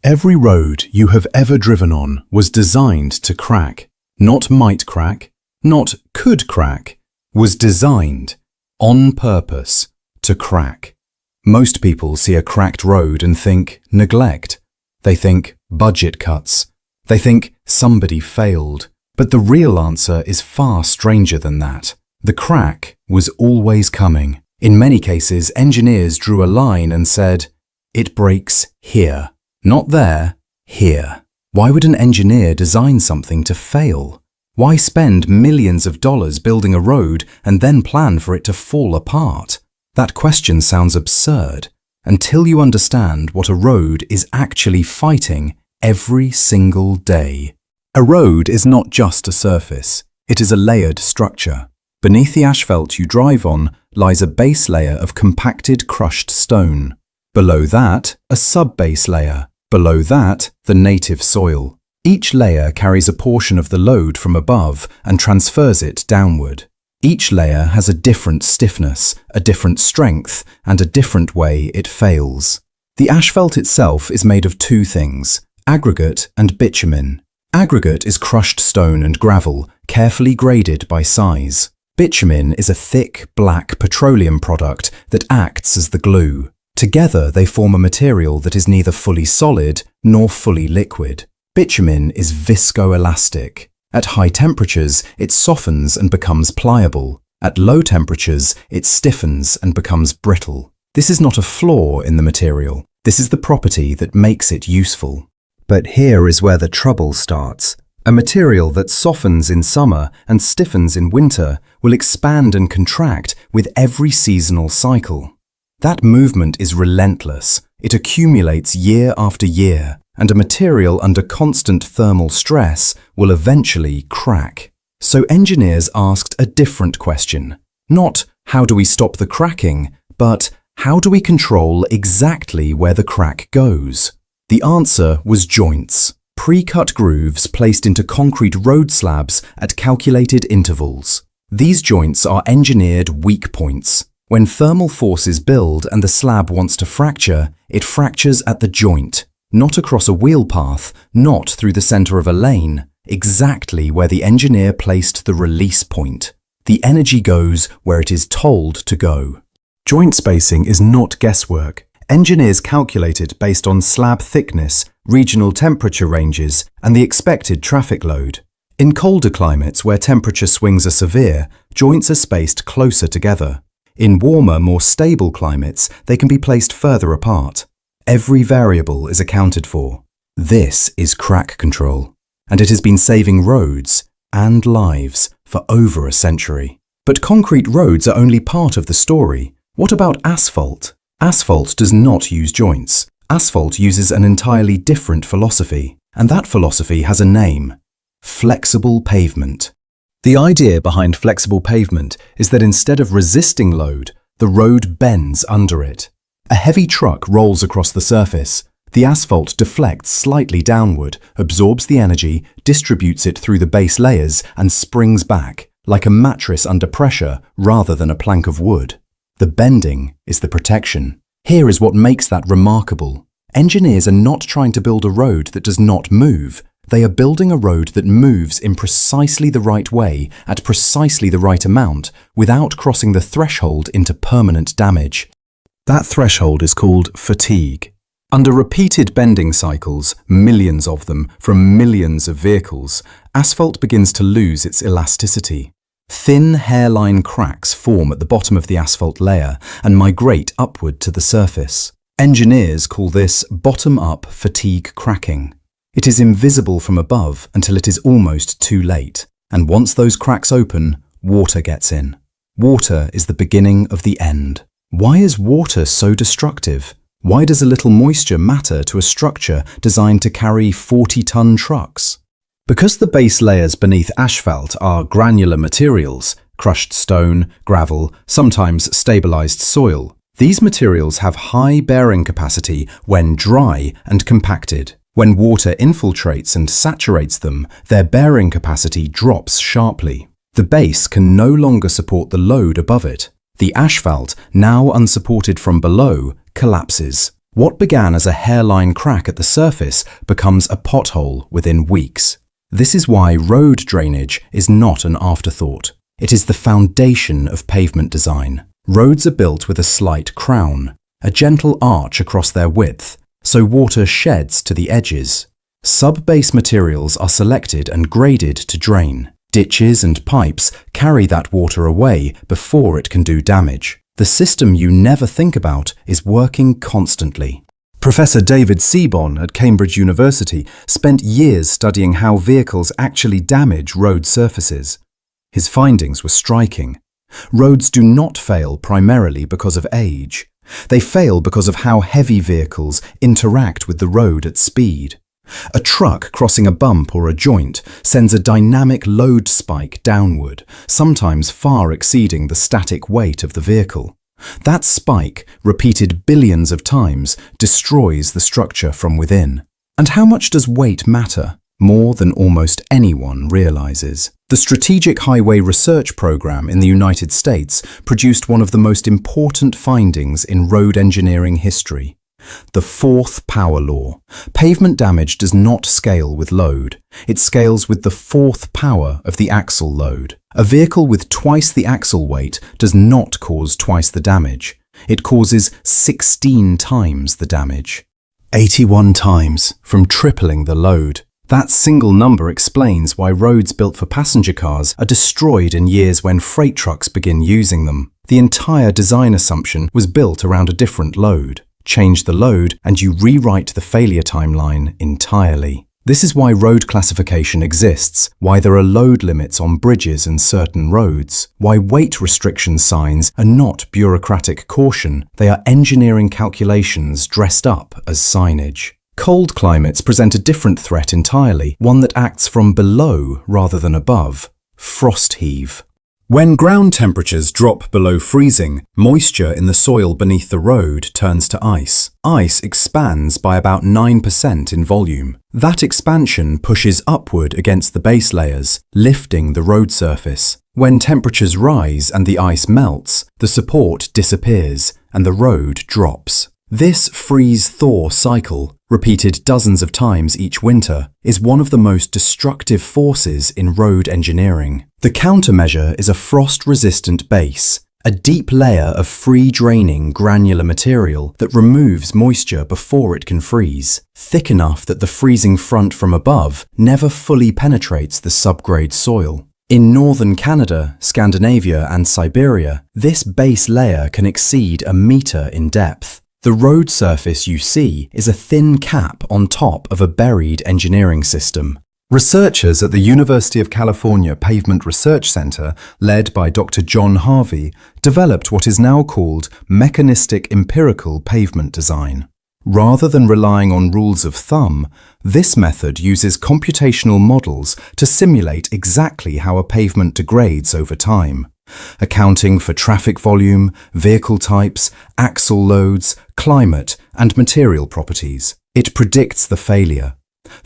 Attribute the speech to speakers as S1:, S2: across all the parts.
S1: Every road you have ever driven on was designed to crack. Not might crack, not could crack, was designed, on purpose, to crack. Most people see a cracked road and think neglect. They think budget cuts. They think somebody failed. But the real answer is far stranger than that. The crack was always coming. In many cases, engineers drew a line and said, "It breaks here. Not there, here." Why would an engineer design something to fail? Why spend millions of dollars building a road and then plan for it to fall apart? That question sounds absurd until you understand what a road is actually fighting every single day. A road is not just a surface, it is a layered structure. Beneath the asphalt you drive on lies a base layer of compacted crushed stone. Below that, a sub-base layer. Below that, the native soil. Each layer carries a portion of the load from above and transfers it downward. Each layer has a different stiffness, a different strength, and a different way it fails. The asphalt itself is made of two things, aggregate and bitumen. Aggregate is crushed stone and gravel, carefully graded by size. Bitumen is a thick, black petroleum product that acts as the glue. Together they form a material that is neither fully solid nor fully liquid. Bitumen is viscoelastic. At high temperatures, it softens and becomes pliable. At low temperatures, it stiffens and becomes brittle. This is not a flaw in the material. This is the property that makes it useful. But here is where the trouble starts. A material that softens in summer and stiffens in winter will expand and contract with every seasonal cycle. That movement is relentless. It accumulates year after year, and a material under constant thermal stress will eventually crack. So engineers asked a different question. Not how do we stop the cracking, but how do we control exactly where the crack goes? The answer was joints, pre-cut grooves placed into concrete road slabs at calculated intervals. These joints are engineered weak points. When thermal forces build and the slab wants to fracture, it fractures at the joint, not across a wheel path, not through the center of a lane, exactly where the engineer placed the release point. The energy goes where it is told to go. Joint spacing is not guesswork. Engineers calculate it based on slab thickness, regional temperature ranges, and the expected traffic load. In colder climates where temperature swings are severe, joints are spaced closer together. In warmer, more stable climates, they can be placed further apart. Every variable is accounted for. This is crack control, and it has been saving roads and lives for over a century. But concrete roads are only part of the story. What about asphalt? Asphalt does not use joints. Asphalt uses an entirely different philosophy, and that philosophy has a name: flexible pavement. The idea behind flexible pavement is that instead of resisting load, the road bends under it. A heavy truck rolls across the surface. The asphalt deflects slightly downward, absorbs the energy, distributes it through the base layers, and springs back, like a mattress under pressure rather than a plank of wood. The bending is the protection. Here is what makes that remarkable. Engineers are not trying to build a road that does not move. They are building a road that moves in precisely the right way, at precisely the right amount, without crossing the threshold into permanent damage. That threshold is called fatigue. Under repeated bending cycles, millions of them from millions of vehicles, asphalt begins to lose its elasticity. Thin hairline cracks form at the bottom of the asphalt layer and migrate upward to the surface. Engineers call this bottom-up fatigue cracking. It is invisible from above until it is almost too late, and once those cracks open, water gets in. Water is the beginning of the end. Why is water so destructive? Why does a little moisture matter to a structure designed to carry 40-ton trucks? Because the base layers beneath asphalt are granular materials, crushed stone, gravel, sometimes stabilized soil, these materials have high bearing capacity when dry and compacted. When water infiltrates and saturates them, their bearing capacity drops sharply. The base can no longer support the load above it. The asphalt, now unsupported from below, collapses. What began as a hairline crack at the surface becomes a pothole within weeks. This is why road drainage is not an afterthought. It is the foundation of pavement design. Roads are built with a slight crown, a gentle arch across their width, so water sheds to the edges. Sub-base materials are selected and graded to drain. Ditches and pipes carry that water away before it can do damage. The system you never think about is working constantly. Professor David Seaborn at Cambridge University spent years studying how vehicles actually damage road surfaces. His findings were striking. Roads do not fail primarily because of age. They fail because of how heavy vehicles interact with the road at speed. A truck crossing a bump or a joint sends a dynamic load spike downward, sometimes far exceeding the static weight of the vehicle. That spike, repeated billions of times, destroys the structure from within. And how much does weight matter? More than almost anyone realizes. The Strategic Highway Research Program in the United States produced one of the most important findings in road engineering history. The fourth power law. Pavement damage does not scale with load. It scales with the fourth power of the axle load. A vehicle with twice the axle weight does not cause twice the damage. It causes 16 times the damage. 81 times from tripling the load. That single number explains why roads built for passenger cars are destroyed in years when freight trucks begin using them. The entire design assumption was built around a different load. Change the load and you rewrite the failure timeline entirely. This is why road classification exists, why there are load limits on bridges and certain roads, why weight restriction signs are not bureaucratic caution, they are engineering calculations dressed up as signage. Cold climates present a different threat entirely, one that acts from below rather than above. Frost heave. When ground temperatures drop below freezing, moisture in the soil beneath the road turns to ice. Ice expands by about 9% in volume. That expansion pushes upward against the base layers, lifting the road surface. When temperatures rise and the ice melts, the support disappears and the road drops. This freeze-thaw cycle, repeated dozens of times each winter, is one of the most destructive forces in road engineering. The countermeasure is a frost-resistant base, a deep layer of free-draining granular material that removes moisture before it can freeze, thick enough that the freezing front from above never fully penetrates the subgrade soil. In northern Canada, Scandinavia and Siberia, this base layer can exceed a meter in depth. The road surface you see is a thin cap on top of a buried engineering system. Researchers at the University of California Pavement Research Center, led by Dr. John Harvey, developed what is now called mechanistic empirical pavement design. Rather than relying on rules of thumb, this method uses computational models to simulate exactly how a pavement degrades over time, accounting for traffic volume, vehicle types, axle loads, climate, and material properties. It predicts the failure.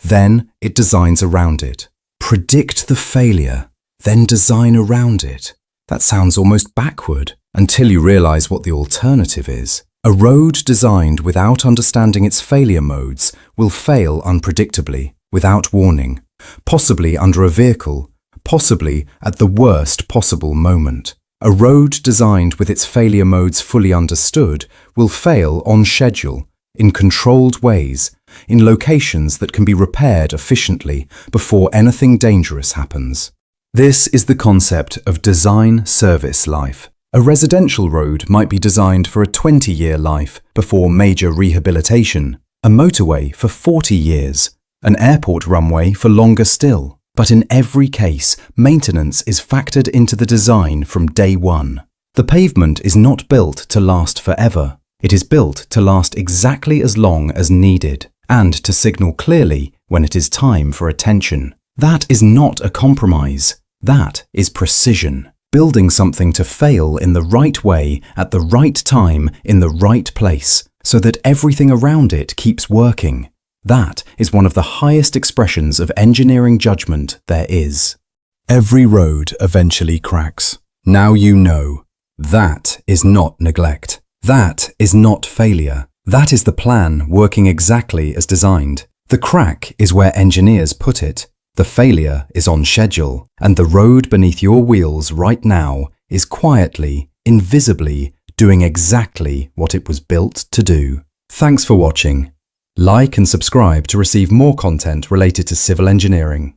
S1: Then it designs around it. Predict the failure, then design around it. That sounds almost backward until you realize what the alternative is. A road designed without understanding its failure modes will fail unpredictably, without warning, possibly under a vehicle, possibly at the worst possible moment. A road designed with its failure modes fully understood will fail on schedule, in controlled ways, in locations that can be repaired efficiently before anything dangerous happens. This is the concept of design service life. A residential road might be designed for a 20-year life before major rehabilitation, a motorway for 40 years, an airport runway for longer still. But in every case, maintenance is factored into the design from day one. The pavement is not built to last forever. It is built to last exactly as long as needed, and to signal clearly when it is time for attention. That is not a compromise. That is precision. Building something to fail in the right way at the right time in the right place, so that everything around it keeps working. That is one of the highest expressions of engineering judgment there is. Every road eventually cracks. Now you know. That is not neglect. That is not failure. That is the plan working exactly as designed. The crack is where engineers put it. The failure is on schedule, and the road beneath your wheels right now is quietly, invisibly doing exactly what it was built to do. Thanks for watching. Like and subscribe to receive more content related to civil engineering.